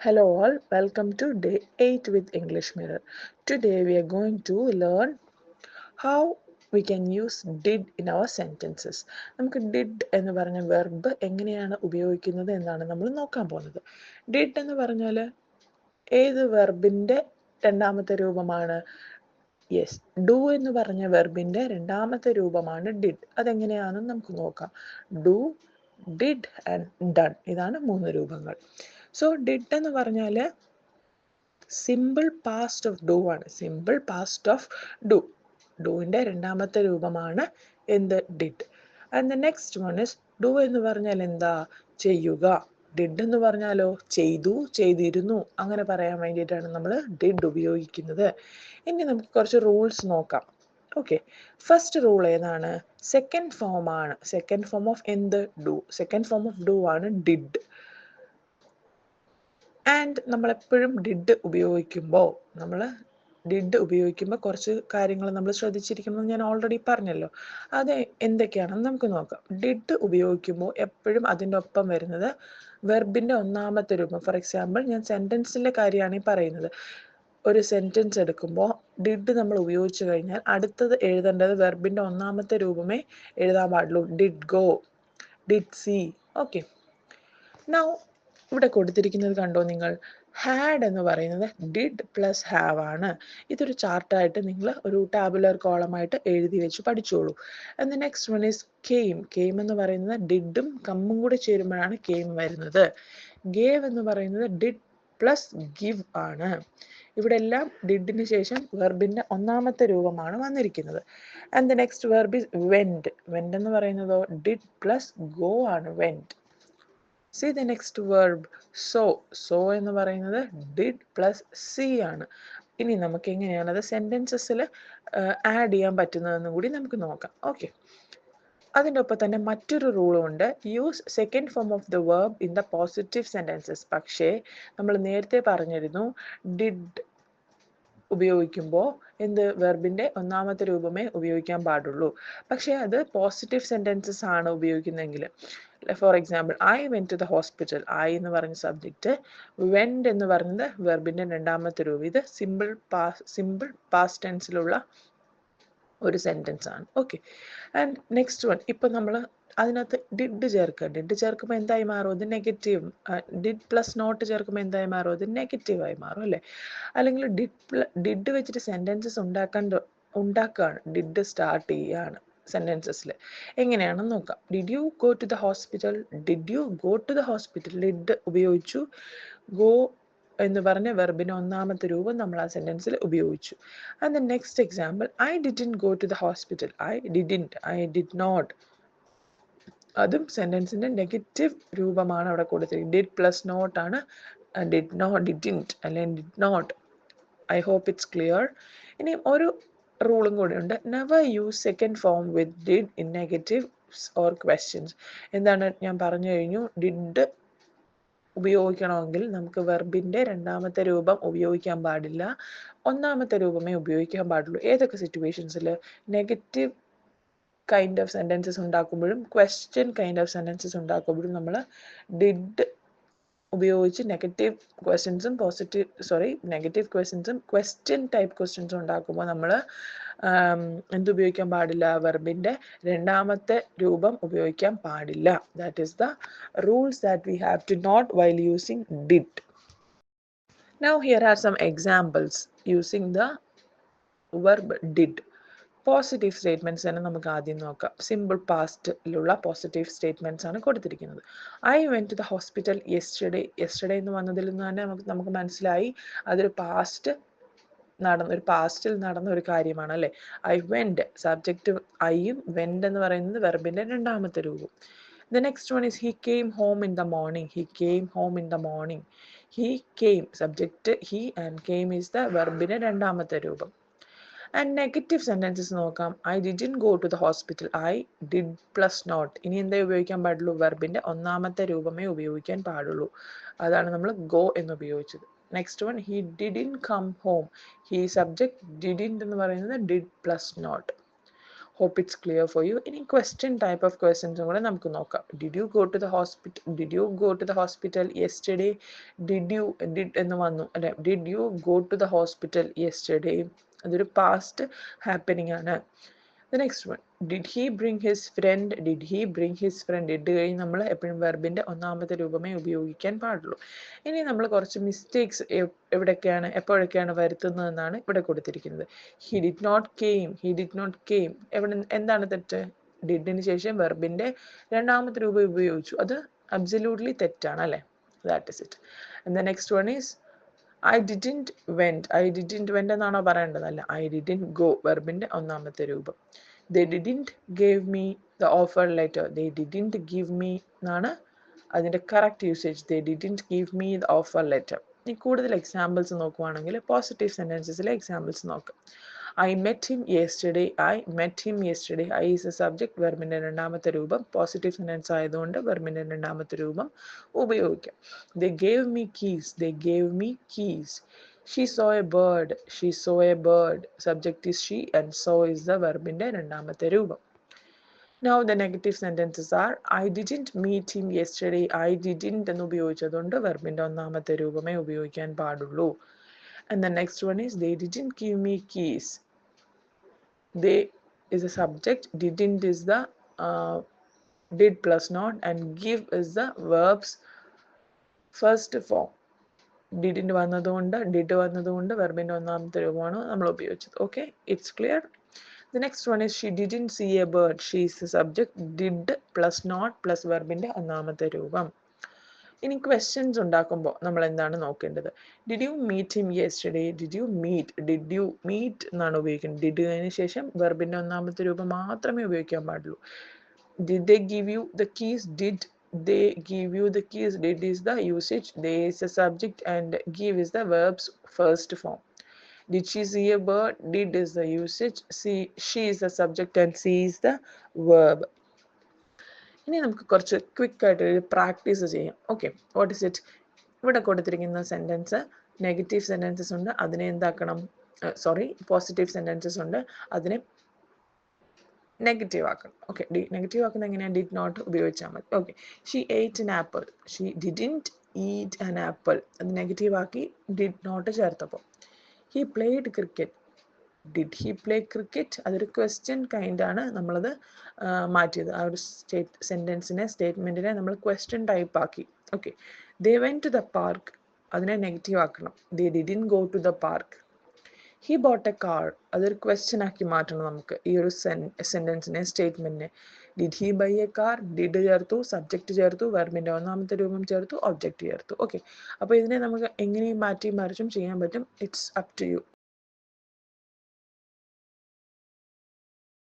Hello all, welcome to day 8 with English Mirror. Today we are going to learn how we can use did in our sentences. നമുക്ക് did എന്ന് പറഞ്ഞ verb എങ്ങനെയാണ് ഉപയോഗിക്കുന്നത് എന്നാണ് നമ്മൾ നോക്കാൻ പോകുന്നത്. Did എന്ന് പറഞ്ഞാൽ ഏത് വെർബിൻ്റെ രണ്ടാമത്തെ രൂപമാണ്? യെസ്, ഡു എന്ന് പറഞ്ഞ വെർബിൻ്റെ രണ്ടാമത്തെ രൂപമാണ് ഡിഡ്. അതെങ്ങനെയാണെന്ന് നമുക്ക് നോക്കാം. ഡു, ഡിഡ് ആൻഡ് ഡൺ, ഇതാണ് മൂന്ന് രൂപങ്ങൾ. സോ ഡിഡ് എന്ന് പറഞ്ഞാൽ സിമ്പിൾ പാസ്റ്റ് ഓഫ് ഡു ആണ്. Simple past of do. ഡുവിൻ്റെ രണ്ടാമത്തെ രൂപമാണ് എന്ത്? Did. And the next one is do എന്ന് പറഞ്ഞാൽ എന്താ? ചെയ്യുക. ഡിഡ് എന്ന് പറഞ്ഞാലോ ചെയ്തു, ചെയ്തിരുന്നു, അങ്ങനെ പറയാൻ വേണ്ടിയിട്ടാണ് നമ്മൾ ഡിഡ് ഉപയോഗിക്കുന്നത്. ഇനി നമുക്ക് കുറച്ച് റൂൾസ് നോക്കാം. ഓക്കെ, ഫസ്റ്റ് റൂൾ ഏതാണ്? സെക്കൻഡ് ഫോം ആണ്. സെക്കൻഡ് ഫോം ഓഫ് എന്ത്? Do. Second form of do ആണ് ഡിഡ്. ആൻഡ് നമ്മളെപ്പോഴും ഡിഡ് ഉപയോഗിക്കുമ്പോൾ കുറച്ച് കാര്യങ്ങൾ നമ്മൾ ശ്രദ്ധിച്ചിരിക്കണമെന്ന് ഞാൻ ഓൾറെഡി പറഞ്ഞല്ലോ. അത് എന്തൊക്കെയാണെന്ന് നമുക്ക് നോക്കാം. ഡിഡ് ഉപയോഗിക്കുമ്പോൾ എപ്പോഴും അതിൻ്റെ ഒപ്പം വരുന്നത് വെർബിൻ്റെ ഒന്നാമത്തെ രൂപം. ഫോർ എക്സാമ്പിൾ, ഞാൻ സെൻറ്റൻസിൻ്റെ കാര്യമാണ് ഈ പറയുന്നത്. ഒരു സെൻറ്റൻസ് എടുക്കുമ്പോൾ ഡിഡ് നമ്മൾ ഉപയോഗിച്ച് കഴിഞ്ഞാൽ അടുത്തത് എഴുതേണ്ടത് വെർബിൻ്റെ ഒന്നാമത്തെ രൂപമേ എഴുതാൻ പാടുള്ളൂ. Did go, did see. Okay, now ഇവിടെ കൊടുത്തിരിക്കുന്നത് കണ്ടോ നിങ്ങൾ? ഹാഡ് എന്ന് പറയുന്നത് ഡിഡ് പ്ലസ് ഹാവ് ആണ്. ഇതൊരു ചാർട്ടായിട്ട് നിങ്ങൾ ഒരു ടാബുലർ കോളമായിട്ട് എഴുതി വെച്ച് പഠിച്ചോളൂ. And next one is came. Came എന്ന് പറയുന്നത് ഡിഡും കമ്മും കൂടി ചേരുമ്പോഴാണ് കെയിം വരുന്നത്. ഗേവ് എന്ന് പറയുന്നത് ഡിഡ് പ്ലസ് ഗിവ് ആണ്. ഇവിടെ എല്ലാം ഡിഡിന് ശേഷം വെർബിൻ്റെ ഒന്നാമത്തെ രൂപമാണ് വന്നിരിക്കുന്നത്. And the next verb is went. Went എന്ന് പറയുന്നതോ ഡിഡ് പ്ലസ് ഗോ ആണ്. Went. See the next verb, so. So എന്ന് പറയുന്നത് did plus see ആണ്. ഇനി നമുക്ക് എങ്ങനെയാണ് അത് സെൻറ്റൻസസിൽ ആഡ് ചെയ്യാൻ പറ്റുന്നതെന്നും കൂടി നമുക്ക് നോക്കാം. ഓക്കെ, അതിൻ്റെ ഒപ്പം തന്നെ മറ്റൊരു റൂളും ഉണ്ട്. Use second form of the verb in the positive sentences. പക്ഷേ നമ്മൾ നേരത്തെ പറഞ്ഞിരുന്നു ഡിഡ് ഉപയോഗിക്കുമ്പോൾ എന്ത്? വെർബിൻ്റെ ഒന്നാമത്തെ രൂപമേ ഉപയോഗിക്കാൻ പാടുള്ളൂ. പക്ഷേ അത് പോസിറ്റീവ് സെൻറ്റൻസസ് ആണ് ഉപയോഗിക്കുന്നതെങ്കിൽ. For example, I went to the hospital. I എന്ന് പറഞ്ഞ സബ്ജക്റ്റ്, വെൻറ്റ് എന്ന് പറയുന്നത് വെർബിൻ്റെ രണ്ടാമത്തെ രൂപം. ഇത് സിമ്പിൾ പാസ്റ്റ് ടെൻസിലുള്ള ഒരു സെൻറ്റൻസ് ആണ്. ഓക്കെ, ആൻഡ് നെക്സ്റ്റ് വൺ, ഇപ്പം നമ്മൾ അതിനകത്ത് ഡിഡ് ചേർക്കുക. ഡിഡ് ചേർക്കുമ്പോൾ എന്തായി മാറും? അത് നെഗറ്റീവ്. ഡിഡ് പ്ലസ് നോട്ട് ചേർക്കുമ്പോൾ എന്തായി മാറും? അത് നെഗറ്റീവായി മാറും അല്ലേ? അല്ലെങ്കിൽ ഡിഡ് വെച്ചിട്ട് സെൻറ്റൻസസ് ഉണ്ടാക്കുകയാണ്. ഡിഡ് സ്റ്റാർട്ട് ചെയ്യുകയാണ് സെൻറ്റൻസസിൽ. എങ്ങനെയാണെന്ന് നോക്കാം. Did you go to the hospital? Did you go to the hospital? Did ഉപയോഗിച്ചു. ഗോ എന്ന് പറഞ്ഞ വെർബിന് ഒന്നാമത്തെ രൂപം നമ്മൾ ആ സെൻറ്റൻസിൽ ഉപയോഗിച്ചു. And the next example, I didn't go to the hospital. I did not. അതും സെൻറ്റൻസിൻ്റെ നെഗറ്റീവ് രൂപമാണ് അവിടെ കൊടുത്തിരിക്കുന്നത്. ഡിഡ് പ്ലസ് നോട്ട് ആണ്. ഡിഡിൻറ്റ് അല്ലെങ്കിൽ did not. I hope it's clear. ഇനി ഒരു റൂളും കൂടെ ഉണ്ട്. Never use second form with did in negatives or questions. എന്താണ് ഞാൻ പറഞ്ഞു കഴിഞ്ഞു? ഡിഡ് ഉപയോഗിക്കണമെങ്കിൽ നമുക്ക് വെർബിൻ്റെ രണ്ടാമത്തെ രൂപം ഉപയോഗിക്കാൻ പാടില്ല. ഒന്നാമത്തെ രൂപമേ ഉപയോഗിക്കാൻ പാടുള്ളൂ. ഏതൊക്കെ സിറ്റുവേഷൻസിൽ? നെഗറ്റീവ് കൈൻഡ് ഓഫ് സെൻറ്റൻസസ് ഉണ്ടാക്കുമ്പോഴും ക്വസ്റ്റ്യൻ കൈൻഡ് ഓഫ് സെൻറ്റൻസസ് ഉണ്ടാക്കുമ്പോഴും നമ്മൾ ഡിഡ് ഉപയോഗിച്ച് നെഗറ്റീവ് ക്വസ്റ്റ്യൻസും ക്വസ്റ്റ്യൻ ടൈപ്പ് ക്വസ്റ്റ്യൻസും ഉണ്ടാക്കുമ്പോൾ നമ്മൾ എന്തുപയോഗിക്കാൻ പാടില്ല? വെർബിൻ്റെ രണ്ടാമത്തെ രൂപം ഉപയോഗിക്കാൻ പാടില്ല. That is the rules that we have to note while using did. Now here are some examples using the verb did. Positive statements തന്നെ നമുക്ക് ആദ്യം നോക്കാം. സിമ്പിൾ പാസ്റ്റിലുള്ള പോസിറ്റീവ് സ്റ്റേറ്റ്മെൻറ്റ്സ് ആണ് കൊടുത്തിരിക്കുന്നത്. I went to the hospital yesterday. Yesterday എന്ന് വന്നതിൽ നിന്ന് തന്നെ നമുക്ക് മനസ്സിലായി അതൊരു പാസ്റ്റിൽ നടന്ന ഒരു കാര്യമാണ് അല്ലേ? ഐ വെൻറ്റ് സബ്ജക്റ്റ് ഐയും വെൻറ്റ് എന്ന് പറയുന്നത് വെർബിൻ്റെ രണ്ടാമത്തെ രൂപം. The next one is he came home in the morning. He came home in the morning. He came subject he and came is the വെർബിൻ്റെ രണ്ടാമത്തെ രൂപം. ആൻഡ് നെഗറ്റീവ് സെൻറ്റൻസസ് നോക്കാം. I didn't go to the hospital. I did plus not. ഇനി എന്താ ഉപയോഗിക്കാൻ പാടുള്ളൂ? വെർബിൻ്റെ ഒന്നാമത്തെ രൂപമേ ഉപയോഗിക്കാൻ പാടുള്ളൂ. അതാണ് നമ്മൾ ഗോ എന്ന് ഉപയോഗിച്ചത്. Next one, he didn't come home. He subject didn't എന്ന് പറയുന്നത് did plus not. Hope it's clear for you. Any question type of questions കൂടെ നമുക്ക് നോക്കാം. Did you go to the hospital? Did you go to the hospital yesterday? Did എന്ന് വന്നു അല്ലെ? Did you go to the hospital yesterday? അതൊരു past happening ആണ്. The next one, did he bring his friend? Did he bring his friend? Did കഴിഞ്ഞ് നമ്മൾ എപ്പോഴും വെർബിന്റെ ഒന്നാമത്തെ രൂപമേ ഉപയോഗിക്കാൻ പാടുള്ളൂ. ഇനി നമ്മൾ കുറച്ച് മിസ്റ്റേക്സ് എവിടെയൊക്കെയാണ് എപ്പോഴൊക്കെയാണ് വരുത്തുന്നതെന്നാണ് ഇവിടെ കൊടുത്തിരിക്കുന്നത്. He did not came. He did not came. എന്താണ് തെറ്റ്? ഡിഡിന് ശേഷം വെർബിന്റെ രണ്ടാമത്തെ രൂപം ഉപയോഗിച്ചു. അത് അബ്സല്യൂട്ട്ലി തെറ്റാണ് അല്ലേ? That is it. And the next one is I didn't went എന്നാണോ പറയേണ്ടത്? അല്ല, I didn't go വെർബിന്റെ ഒന്നാമത്തെ രൂപം. They didn't give me the offer letter. They didn't give me എന്നാണ് അതിന്റെ correct usage. They didn't give me the offer letter. ഇനി കൂടുതൽ examples നോക്കുവാണെങ്കിൽ പോസിറ്റീവ് സെന്റൻസസിലെ എക്സാമ്പിൾസ് നോക്കാം. I met him yesterday. I met him yesterday. I is a subject. വെർബിന്റെ രണ്ടാമത്തെ രൂപം. Positive sentence ആയതുകൊണ്ട് വെർബിന്റെ രണ്ടാമത്തെ രൂപം ഉപയോഗിക്കാം. They gave me keys. They gave me keys. She saw a bird. She saw a bird. Subject is she and saw is the വെർബിന്റെ രണ്ടാമത്തെ രൂപം. Now the negative sentences are I didn't meet him yesterday. I didn't എന്ന് ഉപയോഗിച്ചതുകൊണ്ട് വെർബിന്റെ ഒന്നാമത്തെ രൂപമേ ഉപയോഗിക്കാൻ പാടുള്ളൂ. And the next one is they didn't give me keys. They is a subject. Didn't is the did plus not, and give is the verb's first form. Didn't വന്നതുകൊണ്ട് did വന്നതുകൊണ്ട് വെർബിന്റെ ഒന്നാമത്തെ രൂപമാണ് നമ്മൾ ഉപയോഗിച്ചത്. Okay, it's clear. The next one is she didn't see a bird. She is the subject. Did plus not plus വെർബിന്റെ ഒന്നാമത്തെ രൂപം. ഇനി questions ഉണ്ടാക്കുമ്പോൾ നമ്മൾ എന്താണ് നോക്കേണ്ടത്? Did you meet him yesterday? Did you meet എന്നാണ് ഉപയോഗിക്കുന്നത്. ഡിഡിന് ശേഷം വെർബിന്റെ ഒന്നാമത്തെ രൂപം മാത്രമേ ഉപയോഗിക്കാൻ പാടുള്ളൂ. Did they give you the keys? Did they give you the keys? Did is the usage. They is the subject and give is the verb's first form. Did she see a bird? Did is the usage. She is the subject and see is the verb. ഇനി നമുക്ക് കുറച്ച് quick ആയിട്ട് practice ചെയ്യാം. Okay, what is it? ഇവിടെ കൊടുത്തിരിക്കുന്ന sentence negative sentences ഉണ്ട്, അതിനെ എന്താക്കണം? Positive sentences ഉണ്ട്, അതിനെ നെഗറ്റീവ് ആക്കണം. ഓക്കെ, നെഗറ്റീവ് ആക്കുന്നത് എങ്ങനെയാണ്? ഡിഡ് നോട്ട് ഉപയോഗിച്ചാൽ മതി. Okay, she ate an apple. She didn't eat an apple. അത് നെഗറ്റീവ് ആക്കി ഡിഡ് നോട്ട് ചേർത്തപ്പോൾ. He played cricket. Did he play cricket? അതൊരു ക്വസ്റ്റ്യൻ കൈൻഡ് ആണ്, നമ്മളത് മാറ്റിയത്. ആ ഒരു സ്റ്റേറ്റ്മെന്റിനെ നമ്മൾ ക്വസ്റ്റ്യൻ ടൈപ്പ് ആക്കി. Okay, they went to the park. അതിനെ നെഗറ്റീവ് ആക്കണം. They didn't go to the park. He bought a car. അതൊരു ക്വസ്റ്റ്യൻ ആക്കി മാറ്റണം നമുക്ക് ഈ ഒരു സെന്റൻസിനെ, സ്റ്റേറ്റ്മെന്റിനെ. Did he by a car? Did ചേർത്തു, സബ്ജക്റ്റ് ചേർത്തു, വെർബിന്റെ ഒന്നാമത്തെ രൂപം ചേർത്തു, ഒബ്ജക്റ്റ് ചേർത്തു. ഓക്കെ, അപ്പോൾ ഇതിനെ നമുക്ക് എങ്ങനെയും മാറ്റി മറിച്ചും ചെയ്യാൻ പറ്റും. It's up to U.